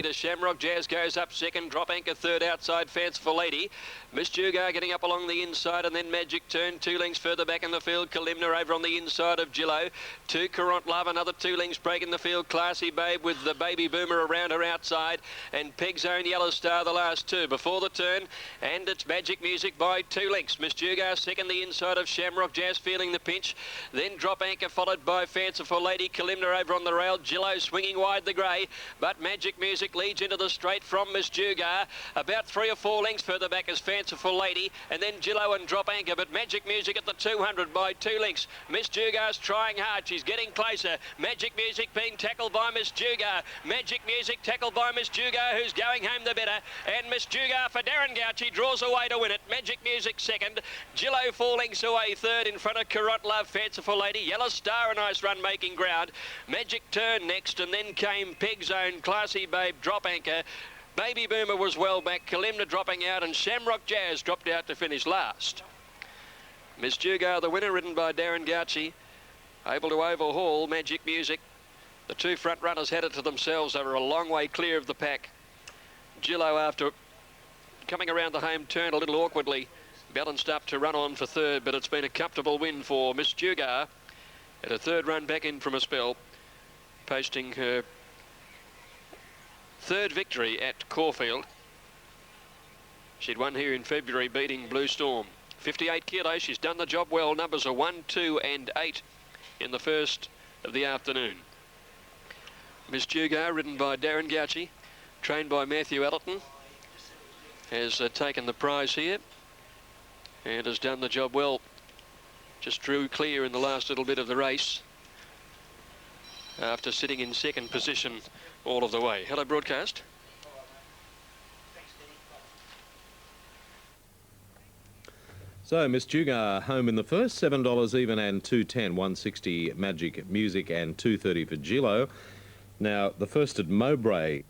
Shamrock Jazz goes up second, Drop Anchor third outside, Fanciful Lady. Miss Jugar getting up along the inside, and then Magic Turn 2 lengths further back in the field. Kalimna over on the inside of Gillo. 2 Current Love, another 2 lengths break in the field. Classy Babe with the Baby Boomer around her outside, and Peg's Own Yellow Star the last 2 before the turn, and it's Magic Music by 2 lengths. Miss Jugar second, the inside of Shamrock Jazz feeling the pinch, then Drop Anchor followed by Fanciful Lady. Kalimna over on the rail, Gillo swinging wide the grey, but Magic Music leads into the straight from Miss Jugar. About 3 or 4 lengths further back is Fanciful Lady, and then Gillo and Drop Anchor, but Magic Music at the 200 by 2 lengths. Miss Jugar's trying hard, she's getting closer. Magic Music being tackled by Miss Jugar. Magic Music tackled by Miss Jugar, who's going home the better, and Miss Jugar for Darren Gouchy draws away to win it. Magic Music second, Gillo 4 lengths away third in front of Carrot Love, Fanciful Lady. Yellow Star a nice run making ground. Magic Turn next, and then came Peg's Own, Classy Babe, Drop Anchor. Baby Boomer was well back, Kalimna dropping out, and Shamrock Jazz dropped out to finish last. Miss Jugar, the winner, ridden by Darren Gouchy, able to overhaul Magic Music. The 2 front runners had it to themselves. They were a long way clear of the pack. Gillo, after coming around the home turn a little awkwardly, balanced up to run on for third, but it's been a comfortable win for Miss Jugar at a third run back in from a spell, posting her third victory at Caulfield. She'd won here in February, beating Blue Storm. 58 kilos, she's done the job well. Numbers are 1, 2 and 8 in the first of the afternoon. Miss Jugar, ridden by Darren Gouchy, trained by Matthew Ellerton, has taken the prize here and has done the job well. Just drew clear in the last little bit of the race after sitting in second position all of the way. Hello, broadcast. So Miss Jugar home in the first, $7 even and 210, 160 Magic Music and 230 for Gillo. Now the first at Mowbray.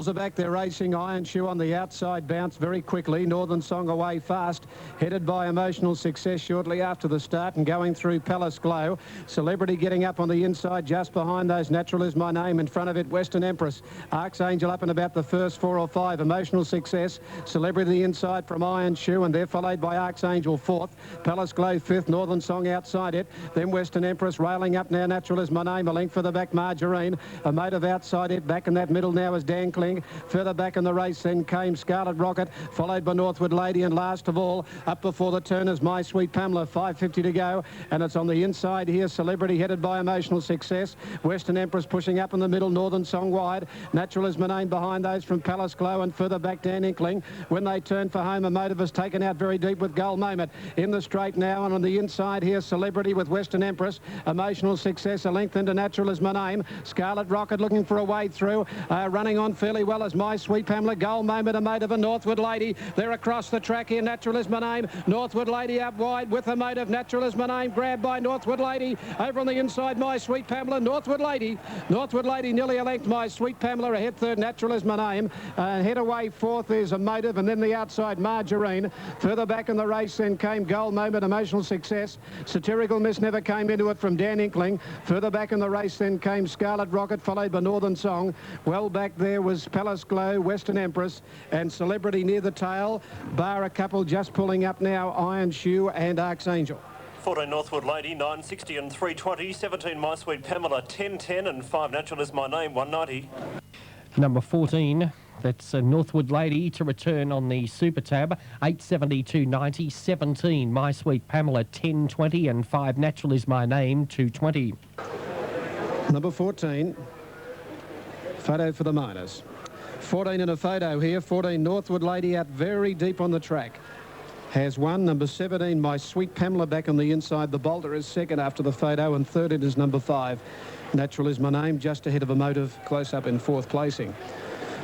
Are back there racing. Iron Shoe on the outside, bounced very quickly. Northern Song away fast, headed by Emotional Success shortly after the start, and going through Palace Glow. Celebrity getting up on the inside just behind those. Natural Is My Name. In front of it, Western Empress. Archangel up and about the first 4 or 5. Emotional Success. Celebrity inside from Iron Shoe, and they're followed by Archangel 4th. Palace Glow 5th. Northern Song outside it. Then Western Empress railing up now. Natural Is My Name. A length for the back, Margarine. A motive outside it. Back in that middle now is Dan Kling. Further back in the race then came Scarlet Rocket, followed by Northwood Lady, and last of all, up before the turn is My Sweet Pamela. 5:50 to go, and it's on the inside here. Celebrity headed by Emotional Success. Western Empress pushing up in the middle. Northern Song wide. Natural Is My Name behind those from Palace Glow, and further back Dan Inkling. When they turn for home, a motive is taken out very deep with Gold Moment. In the straight now, and on the inside here, Celebrity with Western Empress. Emotional Success, a length into Natural Is My Name. Scarlet Rocket looking for a way through. Running on fairly well as My Sweet Pamela. Gold Moment, a motive, and Northwood Lady. They're across the track here. Natural Is My Name. Northwood Lady up wide with a motive. Natural Is My Name. Grabbed by Northwood Lady. Over on the inside, My Sweet Pamela. Northwood Lady. Northwood Lady nearly a length. My Sweet Pamela ahead third. Natural Is My Name. Head away fourth is a motive, and then the outside, Margarine. Further back in the race then came Gold Moment. Emotional Success. Satirical Miss never came into it from Dan Inkling. Further back in the race then came Scarlet Rocket, followed by Northern Song. Well back there was Palace Glow, Western Empress, and Celebrity near the tail, bar a couple just pulling up now, Iron Shoe and Archangel. 14 Northwood Lady, 960 and 320. 17 My Sweet Pamela, 1010, and 5 Natural Is My Name, 190. Number 14, that's Northwood Lady to return on the Super Tab, 872.90. 17 My Sweet Pamela, 1020, and 5 Natural Is My Name, 220. Number 14, photo for the minors. 14 in a photo here. 14 Northwood Lady out very deep on the track. Has won. Number 17 My Sweet Pamela back on the inside. The Boulder is second after the photo, and third it is number 5 Natural Is My Name, just ahead of a motive close up in 4th placing.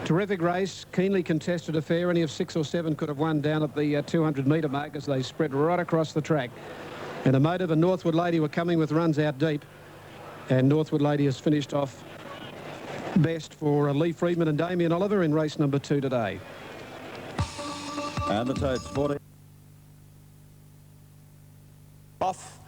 Terrific race, keenly contested affair. Any of 6 or 7 could have won down at the 200 metre mark as they spread right across the track. And a motive and Northwood Lady were coming with runs out deep, and Northwood Lady has finished off best for Lee Friedman and Damien Oliver in race number 2 today. And the totes 14. Off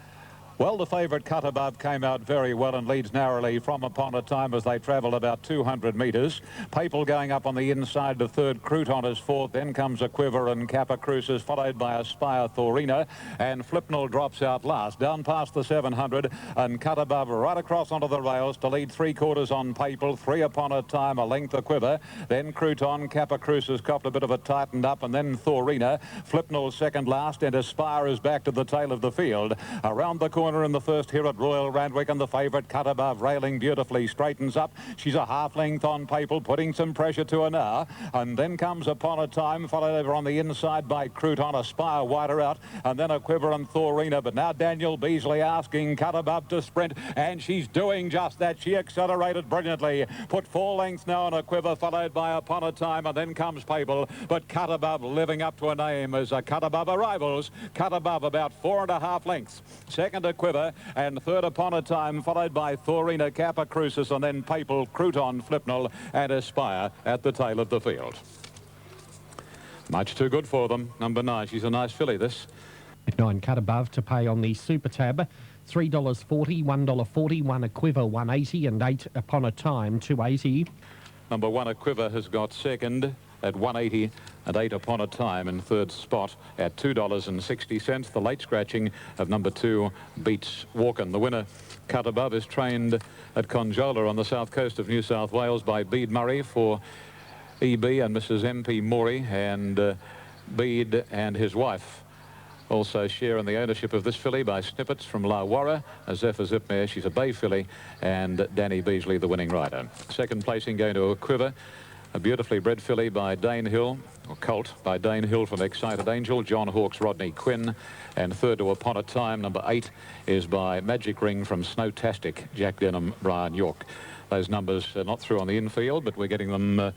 Well, the favourite Cut Above came out very well and leads narrowly from Upon a Time as they travel about 200 metres. Papal going up on the inside to third, Crouton is fourth. Then comes a Quiver and Kappa Cruises, followed by Aspire Thorina, and Flipnell drops out last. Down past the 700 and Cut Above right across onto the rails to lead 3/4 on Papal, 3 Upon a Time, a length a Quiver. Then Crouton, Kappa Cruises copped a bit of a tightened up, and then Thorina. Flipnell second last, and Aspire is back to the tail of the field. Around the corner in the first here at Royal Randwick, and the favourite Cut Above railing beautifully, straightens up. She's a half length on Papal, putting some pressure to her now. And then comes Upon a Time, followed over on the inside by Crouton, Aspire wider out, and then a Quiver and Thorina. But now Daniel Beasley asking Cut Above to sprint, and she's doing just that. She accelerated brilliantly. Put 4 lengths now on a Quiver, followed by Upon a Time, and then comes Papal. But Cut Above living up to a name as a Cut Above arrivals. Cut Above about 4.5 lengths. Second a Quiver, and third Upon a Time, followed by Thorina, Kappa Cruises, and then Papal, Crouton, Flipnell, and Aspire at the tail of the field. Much too good for them. Number 9, she's a nice filly, this. 9 Cut Above to pay on the Super Tab. $3.40, $1.40, 1 a Quiver, 180, and 8 Upon a Time, 280. Number 1 a Quiver has got second at 180, and 8 Upon a Time in third spot at $2.60. The late scratching of number 2 beats Walken. The winner, Cut Above, is trained at Conjola on the south coast of New South Wales by Bede Murray for EB and Mrs. MP Morey, and Bede and his wife also share in the ownership of this filly by Snippets from La Warra, a Zephyr Zipmare. She's a bay filly, and Danny Beasley the winning rider. Second placing going to a Quiver, a beautifully bred filly by Dane Hill, or colt by Dane Hill from Excited Angel, John Hawkes, Rodney Quinn, and third to Upon a Time. Number 8 is by Magic Ring from Snowtastic, Jack Denham, Brian York. Those numbers are not through on the infield, but we're getting them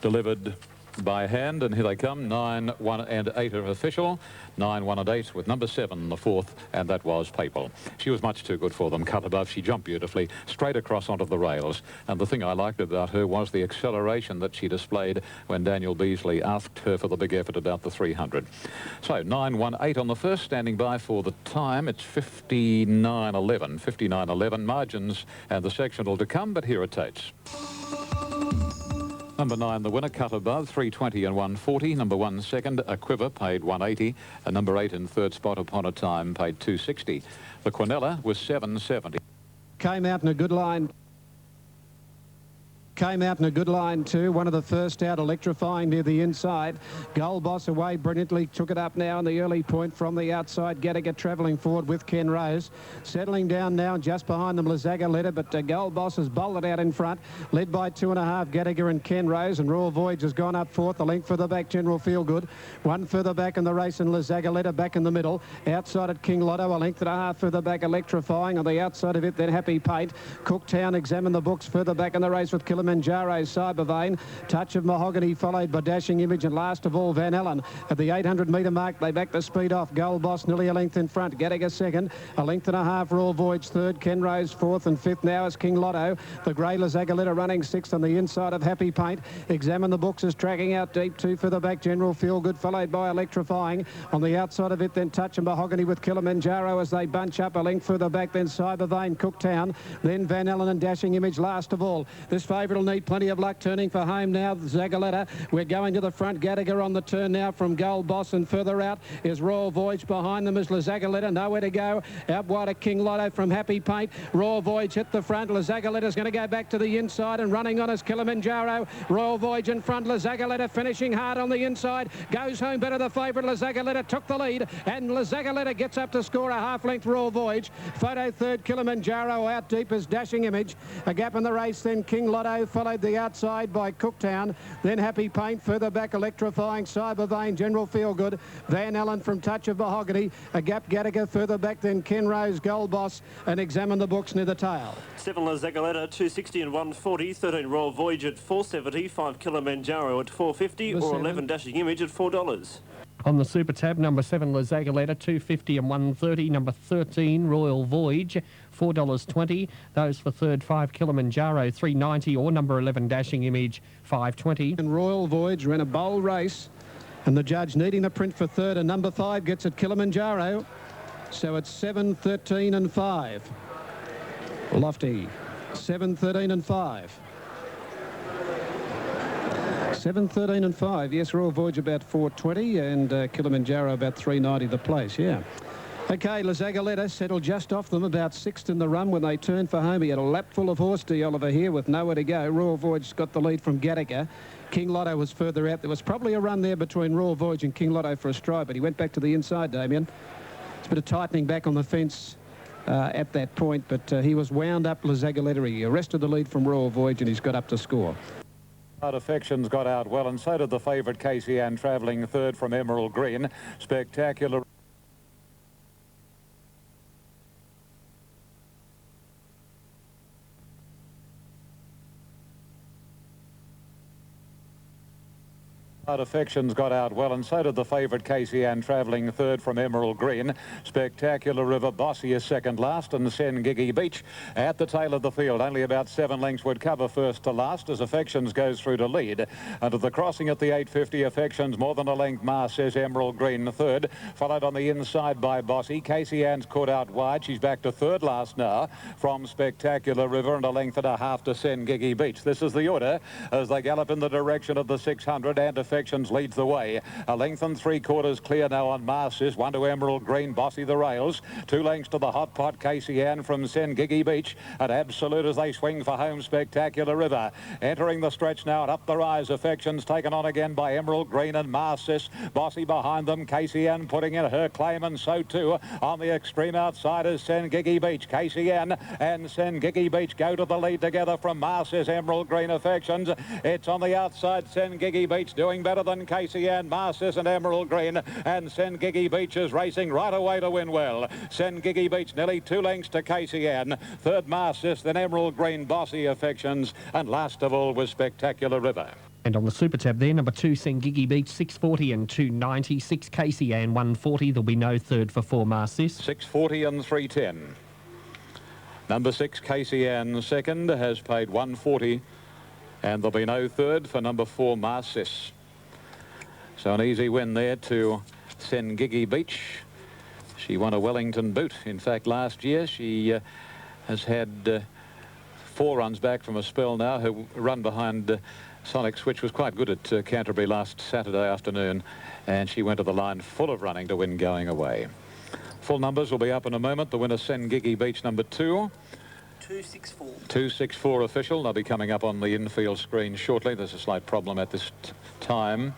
delivered by hand, and here they come. 9, 1 and 8 are official. 9, 1 and 8 with number 7 the fourth, and that was Papal. She was much too good for them. Cut Above, she jumped beautifully straight across onto the rails, and the thing I liked about her was the acceleration that she displayed when Daniel Beasley asked her for the big effort about the 300. So 9, 1, 8 on the first, standing by for the time. It's 59.11. 59.11 margins and the sectional to come, but here it takes. Number 9, the winner, Cut Above, 320 and 140. Number 1, second, a Quiver, paid 180. And number 8 in third spot, Upon a Time, paid 260. The Quinella was 770. Came out in a good line. Came out in a good line too. One of the first out, electrifying near the inside. Gold Boss away brilliantly. Took it up now in the early point from the outside. Gattaca travelling forward with Ken Rose. Settling down now just behind them, Lazaga Letter, but Gold Boss has bowled it out in front. Led by 2.5, Gattaca and Ken Rose. And Royal Voyage has gone up fourth. A length further back, General Feelgood. One further back in the race, and Lazaga Letter back in the middle. Outside at King Lotto, a length and a half further back, Electrifying. On the outside of it, then Happy Paint. Cooktown examine the books further back in the race with Kilimanjaro, Cybervein, Touch of Mahogany, followed by Dashing Image, and last of all Van Allen. At the 800-metre mark, they back the speed off. Gold Boss nearly a length in front. Gattaca second, a length and a half. Royal Voyage third. Ken Rose fourth, and fifth now is King Lotto. The grey Lazaga Letter running sixth on the inside of Happy Paint. Examine the books is tracking out deep. 2 further back, General Feelgood, followed by Electrifying. On the outside of it, then Touch of Mahogany with Kilimanjaro as they bunch up. A length further back, then Cybervein, Cooktown, then Van Allen and Dashing Image last of all. This favourite will need plenty of luck turning for home now. Zagaletta, we're going to the front. Gattaca on the turn now from Gold Boss, and further out is Royal Voyage. Behind them is Zagaletta, nowhere to go. Out wide of King Lotto from Happy Paint. Royal Voyage hit the front. Zagaletta's going to go back to the inside, and running on is Kilimanjaro. Royal Voyage in front. Zagaletta finishing hard on the inside. Goes home better the favourite. Zagaletta took the lead, and Zagaletta gets up to score a half-length Royal Voyage. Photo third, Kilimanjaro out deep as Dashing Image. A gap in the race, then King Lotto, followed the outside by Cooktown, then Happy Paint, further back Electrifying, Cybervein, General Feelgood, Van Allen from Touch of Mahogany, a gap Gattaca, further back then Ken Rose, Gold Boss, and Examine the Books near the tail. 7 Zagaletta, 260 and 140, 13 Royal Voyage at 470, 5 Kilimanjaro at 450, or 11 Dashing Image at $4. On the Super Tab, number 7, Lazagaletta, 250 and 130. Number 13, Royal Voyage, $4.20. Those for third, 5 Kilimanjaro, $3.90, or number 11, Dashing Image, $5.20. And Royal Voyage ran a bold race, and the judge needing the print for third, and number 5 gets it, Kilimanjaro. So it's 7, 13 and 5. Lofty, 7, 13 and 5. 7, 13 and 5. Yes, Royal Voyage about 420 and Kilimanjaro about 390 the place, yeah. Okay, La Zagaleta settled just off them, about 6th in the run when they turned for home. He had a lap full of horse, D. Oliver here, with nowhere to go. Royal Voyage got the lead from Gattaca. King Lotto was further out. There was probably a run there between Royal Voyage and King Lotto for a stride, but he went back to the inside, Damien. It's a bit of tightening back on the fence at that point, but he was wound up, La Zagaleta. He arrested the lead from Royal Voyage, and he's got up to score. Affections got out well, and so did the favourite Casey Ann, travelling third from Emerald Green. Spectacular. Affections got out well, and so did the favourite Casey Ann, travelling third from Emerald Green. Spectacular River, Bossy is second last, and Sen Gigi Beach at the tail of the field. Only about 7 lengths would cover first to last as Affections goes through to lead. And at the crossing at the 850, Affections more than a length. Mars says Emerald Green third, followed on the inside by Bossy. Casey Ann's caught out wide. She's back to third last now from Spectacular River, and a length and a half to Sen Gigi Beach. This is the order as they gallop in the direction of the 600, and Affections leads the way. A length and 3/4 clear now on Marcis. 1 to Emerald Green, Bossy the rails. 2 lengths to the hot pot, Casey Ann from Sen Gigi Beach. And Absolute as they swing for home, Spectacular River. Entering the stretch now and up the rise. Affections taken on again by Emerald Green and Marcis. Bossy behind them. Casey Ann putting in her claim, and so too on the extreme outside is Sen Gigi Beach. Casey Ann and Sen Gigi Beach go to the lead together from Marcis, Emerald Green, Affections. It's on the outside, Sen Gigi Beach doing better than Casey Ann, Marcis and Emerald Green, and Sen Gigi Beach is racing right away to win well. Sen Gigi Beach nearly 2 lengths to Casey Ann, third Marcis, then Emerald Green, Bossy, Affections, and last of all was Spectacular River. And on the Super Tab there, number 2, Sen Gigi Beach, 640 and 290. 6, Casey Ann, 140. There'll be no third for 4, Marcis. 640 and 310. Number 6, Casey Ann, second, has paid 140, and there'll be no third for number 4, Marcis. So an easy win there to Sen Gigi Beach. She won a Wellington boot. In fact, last year she has had 4 runs back from a spell now. Her run behind Sonic Switch was quite good at Canterbury last Saturday afternoon, and she went to the line full of running to win going away. Full numbers will be up in a moment. The winner, Sen Gigi Beach, number 2. 264. 264 official. They'll be coming up on the infield screen shortly. There's a slight problem at this time.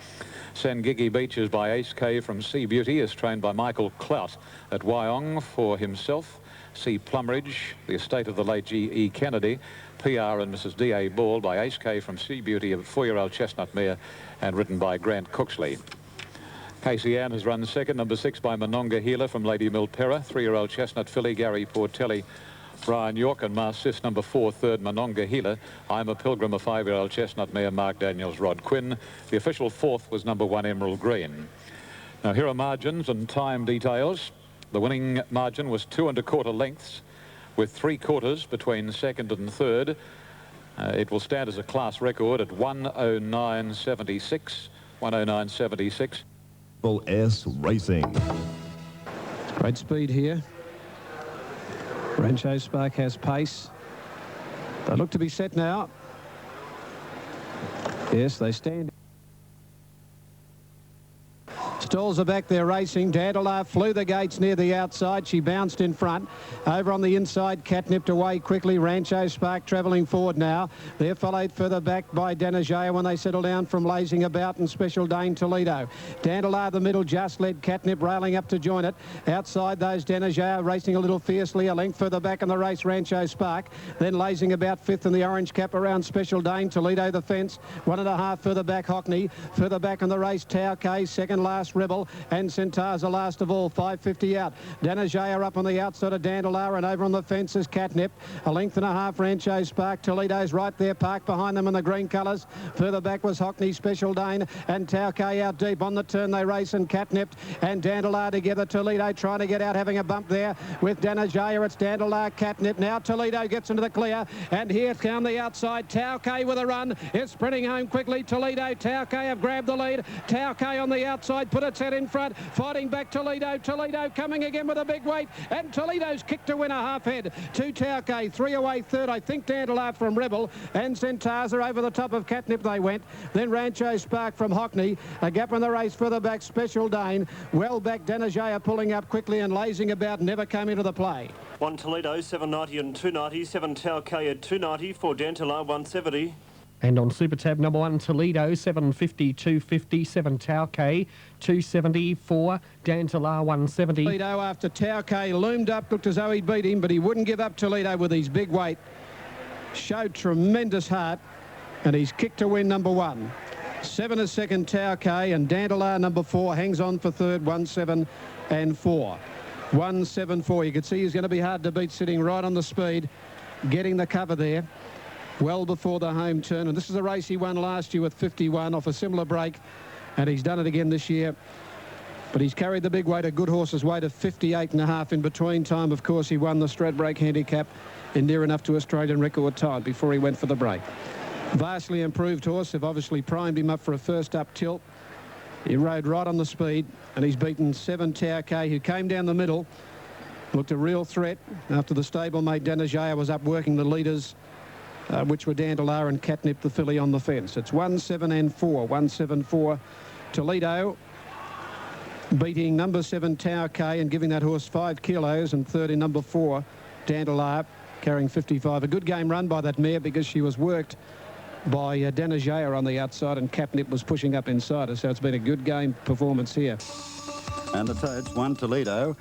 Sen Gigi Beach is by Ace K from Sea Beauty, is trained by Michael Clout at Wyong for himself. C. Plumridge, the estate of the late G.E. Kennedy. PR and Mrs. D.A. Ball by Ace K from Sea Beauty, a 4-year-old chestnut mare, and ridden by Grant Cooksley. Casey Ann has run second, number 6 by Mononga Healer from Lady Milpera, 3-year-old chestnut filly, Gary Portelli, Brian York, and Marcis, number 4, third, Mononga Healer. I'm a Pilgrim, a 5-year-old chestnut mare, Mark Daniels, Rod Quinn. The official 4th was number 1, Emerald Green. Now here are margins and time details. The winning margin was 2 1/4 lengths, with 3/4 between second and third. It will stand as a class record at 109.76. 109.76. S Racing. Great speed here. Rancho Spark has pace. They look to be set now. Yes, they stand. Stalls are back there racing. Dandelion flew the gates near the outside. She bounced in front. Over on the inside, Catnipped away quickly. Rancho Spark travelling forward now. They're followed further back by Danajaya when they settle down from Lazing About and Special Dane Toledo. Dandelion the middle just led Catnip railing up to join it. Outside those, Danajaya racing a little fiercely. A length further back in the race, Rancho Spark. Then Lazing About 5th in the orange cap around Special Dane Toledo the fence. 1.5 further back, Hockney. Further back in the race, Tau K, second last Rebel, and Centaur's the last of all. 5.50 out. Danajaya up on the outside of Dandelion, and over on the fence is Catnip. A length and a half, Rancho Spark. Toledo's right there, parked behind them in the green colours. Further back was Hockney, Special Dane, and Tau K out deep. On the turn they race, and Catnip and Dandelion together. Toledo trying to get out, having a bump there with Danajaya. It's Dandelion, Catnip. Now Toledo gets into the clear, and here down the outside, Tau K with a run. It's sprinting home quickly. Toledo, Tau K have grabbed the lead. Tau K on the outside, put it it's out in front. Fighting back Toledo. Toledo coming again with a big weight. And Toledo's kicked to win a half head. 2 Tauke, 3 away third. I think Dandelion from Rebel. And Centaza over the top of Catnip they went. Then Rancho Spark from Hockney. A gap in the race further back. Special Dane. Well back. Danajaya pulling up quickly and lazing about. Never came into the play. 1 Toledo, 7.90 and 2.90. 7 Tauke at 2.90. 4 Dandelion, 170. And on Super Tab number 1, Toledo, 750, 250, 7 Tauke, 270, 4 Dantala, 170. Toledo after Tauke loomed up, looked as though he'd beat him, but he wouldn't give up Toledo with his big weight. Showed tremendous heart, and he's kicked to win number 1. 7 is second Tauke, and Dandelion number 4 hangs on for third, 1, 7 and 4. 1, 7, 4. You can see he's going to be hard to beat, sitting right on the speed, getting the cover there. Well before the home turn, and this is a race he won last year with 51 off a similar break, and he's done it again this year. But he's carried the big weight, a good horse's weight of 58.5 in between time. Of course, he won the Stradbroke handicap in near enough to Australian record time before he went for the break. Vastly improved horse. They've obviously primed him up for a first up tilt. He rode right on the speed, and he's beaten 7 Tauke, who came down the middle, looked a real threat after the stablemate Danajaya was up working the leaders, which were Dandelion and Catnip, the filly, on the fence. It's 1, 7 and 4. 1, 7, 4. Toledo beating number 7 Tauke and giving that horse 5 kilos, and third in number 4 Dandelion carrying 55. A good game run by that mare because she was worked by Danajaya on the outside and Catnip was pushing up inside her. So it's been a good game performance here. And the Toads, 1 Toledo.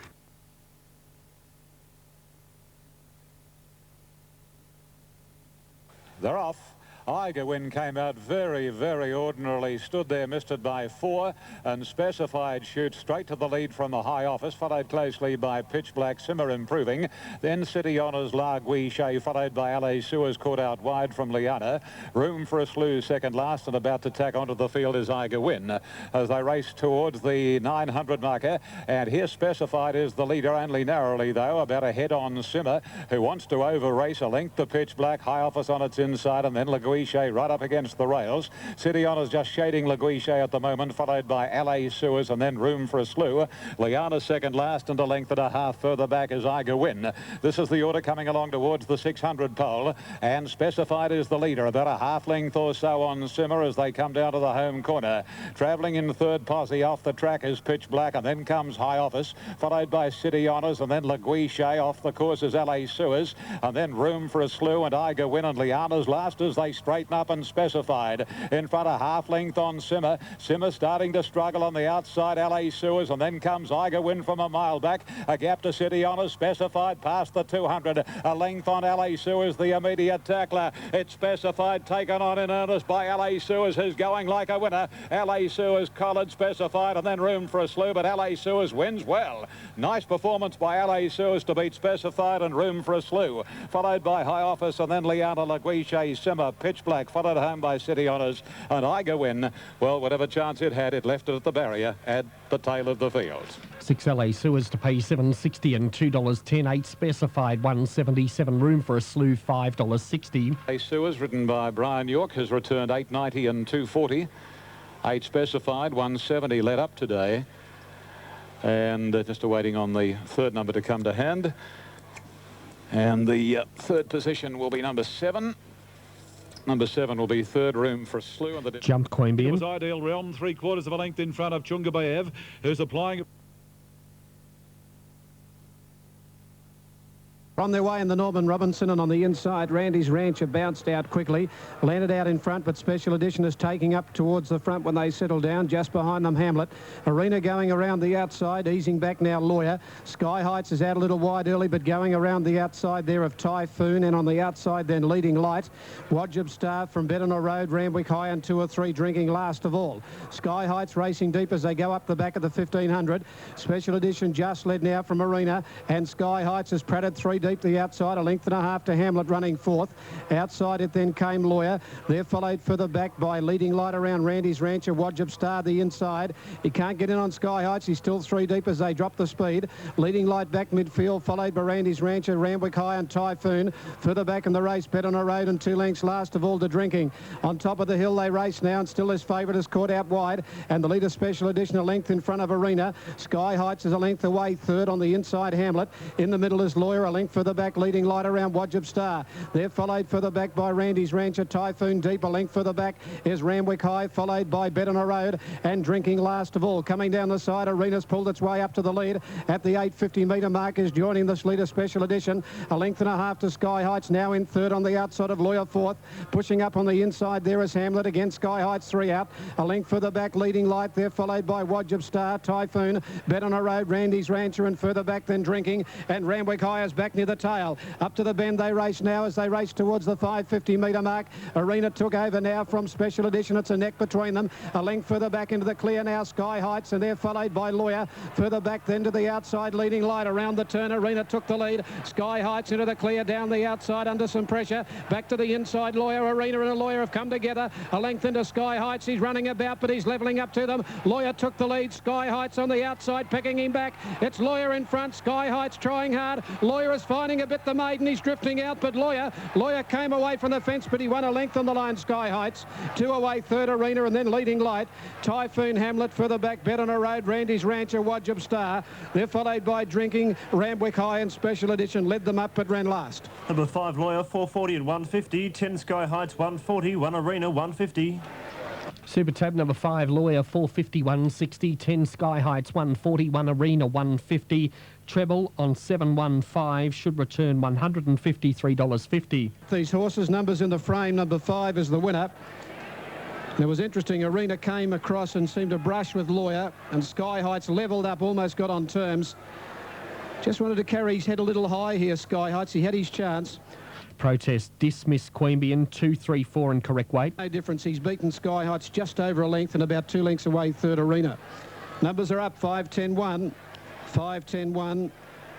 They're off. Iger Win came out very, very ordinarily, stood there, missed it by 4, and Specified shoots straight to the lead from the high office, followed closely by Pitch Black, Simmer improving. Then City Honours, La Guichet, followed by LA Suez, caught out wide from Liana. Room for a Slew second last, and about to tack onto the field is Iger Win as they race towards the 900 marker. And here Specified is the leader, only narrowly though, about a head on Simmer, who wants to over race a length to Pitch Black, high office on its inside, and then La Guichet right up against the rails. City Honours just shading La Guichet at the moment, followed by LA Suez, and then Room for a Slew. Liana second last, and a length and a half further back is Iger Win. This is the order coming along towards the 600 pole, and Specified is the leader, about a half length or so on Simmer as they come down to the home corner. Travelling in third posse off the track is Pitch Black, and then comes High Office, followed by City Honours, and then La Guichet. Off the course is LA Suez, and then Room for a Slew, and Iger Win, and Liana's last as they straighten up, and Specified in front of half length on Simmer. Simmer starting to struggle on the outside, LA Suez, and then comes Iger Win from a mile back. A gap to City Honours. Specified past the 200. A length on LA Suez, the immediate tackler. It's Specified taken on in earnest by LA Suez, who's going like a winner. LA Suez collared Specified, and then Room for a Slew, but LA Suez wins well. Nice performance by LA Suez to beat Specified and Room for a Slew, followed by High Office, and then Liana, La Guichet, Simmer, Pitch Black, followed home by City Honours, and Iger Win, well, whatever chance it had, it left it at the barrier at the tail of the field. 6 LA Suez to pay $7.60 and $2.10. 8 Specified, $1.77. Room for a Slew, $5.60. LA Suez, ridden by Brian York, has returned $8.90 and $2.40. 8 Specified, $1.70 let up today, and just awaiting on the third number to come to hand. And the third position will be number 7. Number 7 will be third, Room for a Slew. And the Jump Queanbeyan. It was Ideal Realm, 3/4 of a length in front of Chungabayev, who's applying. On their way in the Norman Robinson, and on the inside, Randy's Rancher bounced out quickly, landed out in front, but Special Edition is taking up towards the front when they settle down. Just behind them, Hamlet. Arena going around the outside, easing back now, Lawyer. Sky Heights is out a little wide early, but going around the outside there of Typhoon, and on the outside then Leading Light. Wajib Star from Bedinor Road, Randwick High, and 2 or 3 drinking last of all. Sky Heights racing deep as they go up the back of the 1500. Special Edition just led now from Arena, and Sky Heights has pratted 3 deep. deep the outside, a length and a half to Hamlet running fourth. Outside it then came Lawyer. They're followed further back by Leading Light around Randy's Rancher, Wajib Star the inside. He can't get in on Sky Heights. He's still 3 deep as they drop the speed. Leading Light back midfield, followed by Randy's Rancher, Randwick High and Typhoon. Further back in the race, Bet on a Road and 2 lengths last of all to Drinking. On top of the hill they race now, and still his favourite is caught out wide, and the leader Special Edition a length in front of Arena. Sky Heights is a length away third. On the inside Hamlet. In the middle is Lawyer, a length further back. Leading Light around Wajib Star. They're followed further back by Randy's Rancher, Typhoon deep. A length further back is Randwick High, followed by Bet on a Road and Drinking last of all. Coming down the side, Arena's pulled its way up to the lead at the 850 metre mark, is joining this leader Special Edition. A length and a half to Sky Heights, now in third. On the outside of Lawyer fourth. Pushing up on the inside there is Hamlet, against Sky Heights 3 out. A length further back Leading Light, there followed by Wajib Star, Typhoon, Bet on a Road, Randy's Rancher, and further back then Drinking, and Randwick High is back near the tail. Up to the bend they race now as they race towards the 550 metre mark. Arena took over now from Special Edition. It's a neck between them. A length further back into the clear now Sky Heights, and they're followed by Lawyer. Further back then to the outside Leading Light around the turn. Arena took the lead. Sky Heights into the clear down the outside under some pressure. Back to the inside Lawyer. Arena and a Lawyer have come together. A length into Sky Heights. He's running about, but he's levelling up to them. Lawyer took the lead. Sky Heights on the outside pecking him back. It's Lawyer in front. Sky Heights trying hard. Lawyer is finding a bit the maiden. He's drifting out, but Lawyer came away from the fence, but he won a length on the line. Sky Heights 2 away third Arena, and then Leading Light, Typhoon, Hamlet further back, Bet on a Road, Randy's Rancher, Wajib Star. They're followed by Drinking, Randwick High and Special Edition led them up but ran last. Number 5 Lawyer 440 and 150, 10 Sky Heights 140, 1 Arena 150. Super Tab number 5, Lawyer 450, 160, 10 Sky Heights 140, 1 Arena 150. Treble on 715 should return $153.50. These horses' numbers in the frame, number 5 is the winner. It was interesting, Arena came across and seemed to brush with Lawyer, and Sky Heights levelled up, almost got on terms. Just wanted to carry his head a little high here, Sky Heights. He had his chance. Protest dismissed Queanbeyan 2-3-4 in correct weight. No difference. He's beaten Sky Heights just over a length and about 2 lengths away third Arena. Numbers are up 5-10-1. 5-10-1.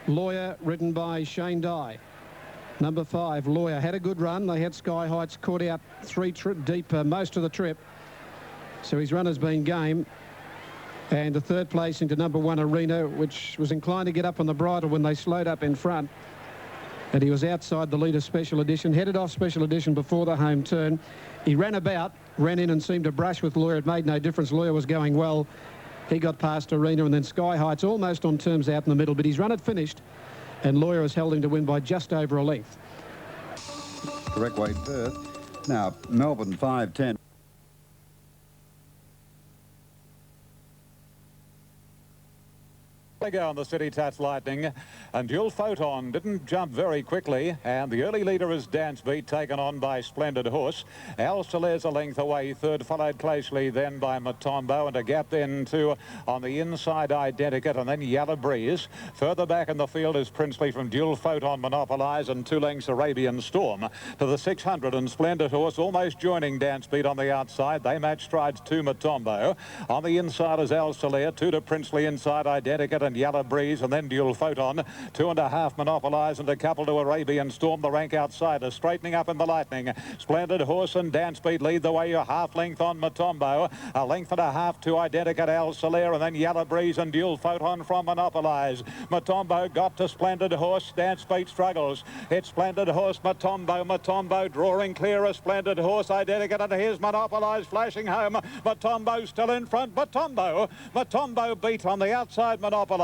Lawyer ridden by Shane Dye. Number 5 Lawyer had a good run. They had Sky Heights caught out 3 deep most of the trip. So his run has been game. And the third place into number 1 Arena, which was inclined to get up on the bridle when they slowed up in front. And he was outside the leader Special Edition, headed off Special Edition before the home turn. He ran about, ran in and seemed to brush with Lawyer. It made no difference. Lawyer was going well. He got past Arena, and then Sky Heights almost on terms out in the middle, but his run had finished, and Lawyer has held him to win by just over a length. Correct weight Perth. Now, Melbourne 5-10. They go on the City Tats Lightning, and Dual Photon didn't jump very quickly, and the early leader is Dance Beat, taken on by Splendid Horse. Al Soler's a length away third, followed closely then by Matombo, and a gap then too on the inside Identicate, and then Yellow Breeze. Further back in the field is Princely from Dual Photon, Monopolize, and 2 lengths Arabian Storm. To the 600 and Splendid Horse almost joining Dance Beat on the outside. They match strides to Matombo. On the inside is Al Soler, 2 to Princely inside Identicate and Yellow Breeze, and then Dual Photon. 2.5 Monopolize and a couple to Arabian Storm. The rank outside is straightening up in the Lightning. Splendid Horse and Dance Beat lead the way, a half length on Matombo. A length and a half to Identicate, Al Soler, and then Yellow Breeze and Dual Photon from Monopolize. Matombo got to Splendid Horse. Dance Beat struggles. It's Splendid Horse, Matombo. Matombo drawing clear of Splendid Horse. Identicate, and here's Monopolize flashing home. Matombo still in front. Matombo beat on the outside Monopolize.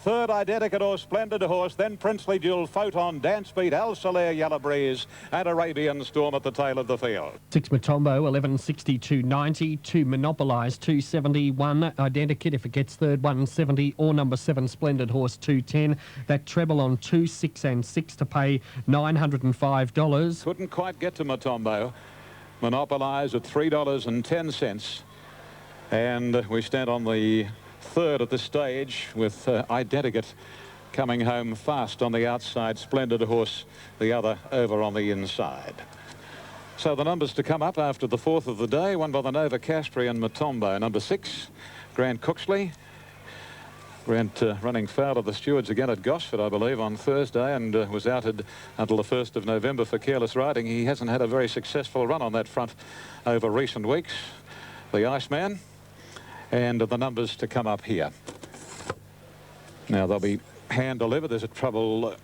Third Identicate or Splendid Horse, then Princely, Dual Photon, Dance Beat, Al Soler, Yellow Breeze, and Arabian Storm at the tail of the field. 6 Matombo, 11.60, 2.90. 2 Monopolize, 2.71. Identicate, if it gets third, 1.70. Or number 7 Splendid Horse, 2.10. That treble on 2, 6 and 6 to pay $905. Couldn't quite get to Matombo. Monopolize at $3.10. And we stand on the third at this stage with Identicate coming home fast on the outside, Splendid Horse the other over on the inside. So the numbers to come up after the 4th of the day, won by the Nova Castrian Matombo. Number 6 Grant Cooksley, Went running foul of the stewards again at Gosford, I believe, on Thursday, and was outed until the 1st of November for careless riding. He hasn't had a very successful run on that front over recent weeks, the Iceman, and the numbers to come up here. Now they'll be hand delivered. There's a trouble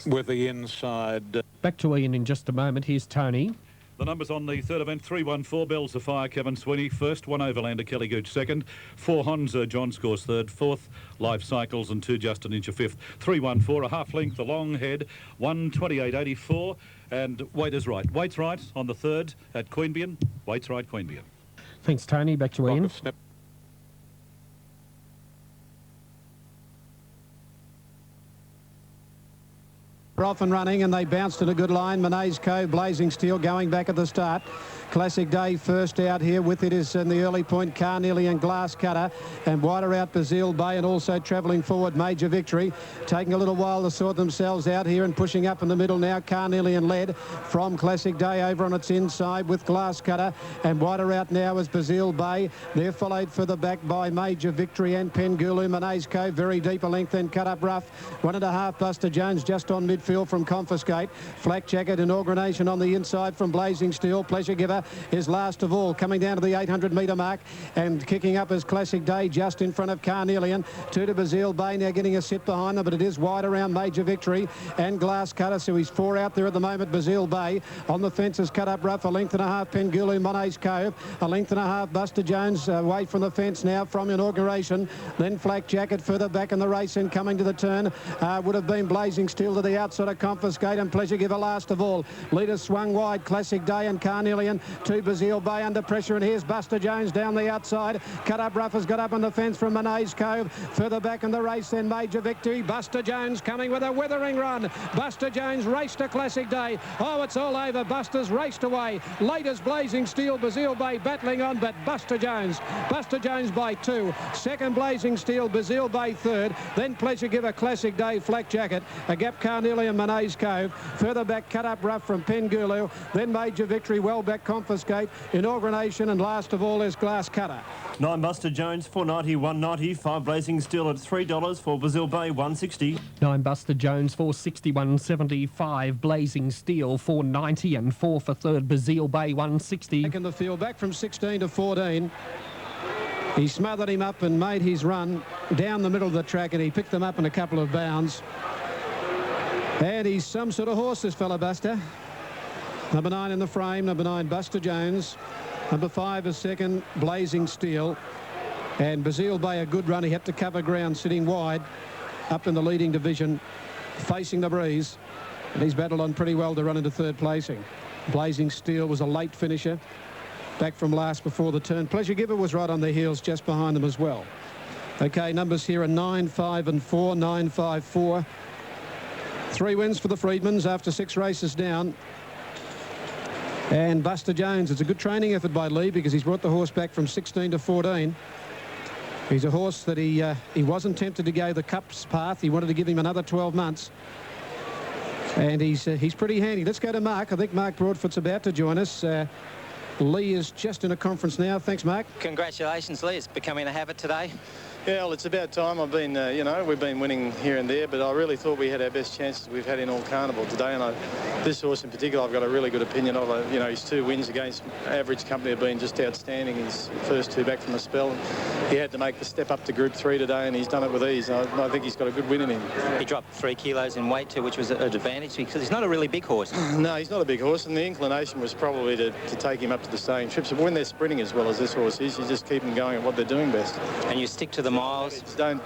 with the inside. Back to Ian in just a moment. Here's Tony. The numbers on the third event: 3-1-4 Bells of Fire, Kevin Sweeney first, 1 Overlander, Kelly Gooch second, 4 Honza, John scores third, 4th Life Cycles, and 2 Justin Inch 5th. 3-1-4, a half length, a long head, 1:28.84, and weight is right. Weight's right on the third at Queanbeyan. Weight's right, Queanbeyan. Thanks, Tony. Back to Ian. Off and running, and they bounced at a good line. Monet's Cove, Blazing Steel going back at the start. Classic Day first out here. With it is in the early point Carnelian and Glass Cutter, and wider out Bazille Bay, and also travelling forward Major Victory. Taking a little while to sort themselves out here, and pushing up in the middle now Carnelian led from Classic Day over on its inside with Glass Cutter, and wider out now is Bazille Bay. They're followed further back by Major Victory and Pengulu. Monet's Cove very deep a length, then Cut Up Rough. 1.5 Buster Jones just on midfield from Confiscate. Flak Jacket Inauguration on the inside from Blazing Steel. Pleasure Giver is last of all, coming down to the 800-metre mark, and kicking up is Classic Day just in front of Carnelian. 2 to Bazille Bay now getting a sit behind them, but it is wide around Major Victory and Glass Cutter, so he's 4 out there at the moment. Bazille Bay on the fences, Cut Up Rough, 1.5 Pengulu, Monet's Cove, 1.5 Buster Jones away from the fence now from Inauguration. Then Flak Jacket further back in the race, and coming to the turn would have been Blazing Steel to the outside of Confiscate, and Pleasure Giver last of all. Leader swung wide, Classic Day and Carnelian. 2 Bazille Bay under pressure, and here's Buster Jones down the outside. Cut Up Rough has got up on the fence from Monet's Cove. Further back in the race then Major Victory. Buster Jones coming with a withering run. Buster Jones raced to Classic Day. Oh, it's all over. Buster's raced away. Latest Blazing Steel, Bazille Bay battling on, but Buster Jones by 2. Second Blazing Steel, Bazille Bay third. Then Pleasure Giver, Classic Day, Flak Jacket. A gap Carnelian, Monet's Cove. Further back Cut Up Rough from Pengulu. Then Major Victory, well back Confiscate, Inauguration, and last of all is Glass Cutter. 9 Buster Jones, 4.90, 1.90. 5 Blazing Steel at $3 for Bazille Bay, 1.60. 9 Buster Jones, 4.60, 1.75. Blazing Steel, 4.90, and 4 for third. Bazille Bay, 1.60. Back in the field, back from 16 to 14. He smothered him up and made his run down the middle of the track, and he picked them up in a couple of bounds. And he's some sort of horse, this fella, Buster. Number 9 in the frame, number 9, Buster Jones. Number 5 is second, Blazing Steel. And Bazille Bay, a good run. He had to cover ground, sitting wide, up in the leading division, facing the breeze. And he's battled on pretty well to run into third placing. Blazing Steel was a late finisher, back from last before the turn. Pleasure Giver was right on their heels, just behind them as well. Okay, numbers here are 9, 5 and 4, 9, 5, 4. 3 wins for the Freedmans after 6 races down. And Buster Jones, it's a good training effort by Lee, because he's brought the horse back from 16 to 14. He's a horse that he wasn't tempted to go the Cups path. He wanted to give him another 12 months. And he's pretty handy. Let's go to Mark. I think Mark Broadfoot's about to join us. Lee is just in a conference now. Thanks, Mark. Congratulations, Lee. It's becoming a habit today. Yeah, well, it's about time. I've been, we've been winning here and there, but I really thought we had our best chances we've had in all carnival today. And this horse in particular, I've got a really good opinion of. His 2 wins against average company have been just outstanding. His first 2 back from the spell. He had to make the step up to Group 3 today, and he's done it with ease. I think he's got a good win in him. He dropped 3 kilos in weight too, which was an advantage, because he's not a really big horse. No, he's not a big horse, and the inclination was probably to take him up to the same trips. But when they're sprinting as well as this horse is, you just keep them going at what they're doing best. And you stick to the miles. Don't